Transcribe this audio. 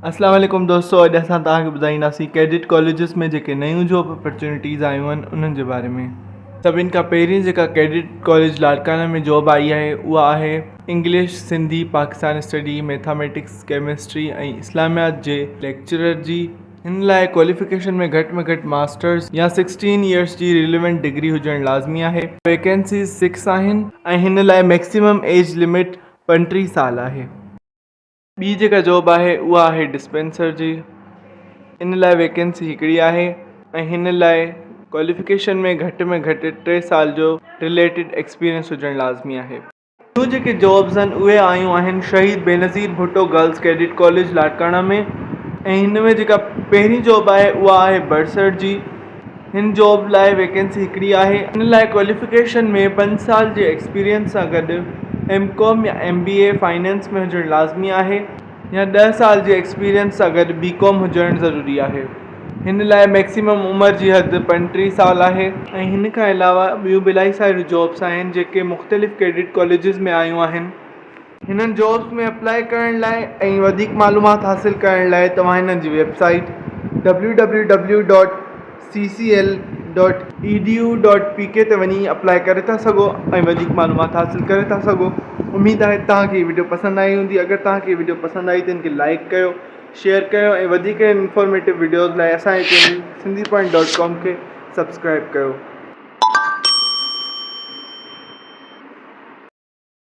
अस्सलाम वालेकुम दोस्तों, अॼु असां तव्हांखे ॿुधाईंदासीं कैडेट कॉलेजिस में जेके नयूं जॉब अपॉर्चुनिटीज़ आयूं आहिनि उन्हनि जे बारे में। सभिनि खां पहिरीं जेका कैडेट कॉलेज लाड़काना में जॉब आई आहे उहा आहे English, Sindhi, Pakistan study, mathematics, chemistry ऐं इस्लामियात जे लेक्चरर जी। हिन लाइ क्वालिफिकेशन में घटि मास्टर्स या 16 इयर्स जी रिलेवेंट डिग्री हुजणु लाज़मी आहे। वैकेंसीज़ 6 आहिनि ऐं हिन लाइ मैक्सिमम एज लिमिट 35 साल आहे। ॿी जेका जॉब आहे उहा आहे डिस्पेंसर जी। इन लाइ वैकेंसी हिकिड़ी आहे ऐं हिन लाइ क्वालिफिकेशन में घटि 3 साल जो रिलेटेड एक्सपीरियंस हुजणु लाज़मी आहे। ॿियूं जेके जॉब्स आहिनि उहे आयूं आहिनि शहीद Benazir Bhutto girls cadet college Larkana में। ऐं हिन में जेका पहिरीं जॉब आहे उहा आहे बर्सर जी। हिन जॉब लाइ वैकेंसी हिकिड़ी आहे। हिन लाइ क्वालिफिकेशन में 5 साल जे एक्सपीरियंस सां गॾु MCOM या MBA फाइनेंस में हुजणु लाज़मी आहे या 10 साल जे एक्सपीरियंस सां गॾु BCom हुजणु ज़रूरी आहे। हिन लाइ मैक्सिमम उमिरि जी हद 35 साल आहे। ऐं हिन खां अलावा ॿियूं बि इलाही सारियूं जॉब्स आहिनि जेके मुख़्तलिफ़ कैडेट कॉलेजिस में आयूं आहिनि। हिननि जॉब्स में अप्लाई करण लाइ ऐं वधीक मालूमात हासिल करण लाइ तव्हां हिननि जी वेबसाइट www.ccl.edu.pk ते वञी अप्लाई करे था सघो ऐं वधीक मालूमात हासिल करे था सघो। उमेदु आहे तव्हांखे हीअ वीडियो पसंदि आई हूंदी। अगरि तव्हांखे हीअ वीडियो पसंदि आई त हिनखे लाइक कयो, शेयर कयो ऐं वधीक इंफॉर्मेटिव वीडियोज़ लाइ असांजे चैनल sindhipoint.com खे सब्सक्राइब कयो।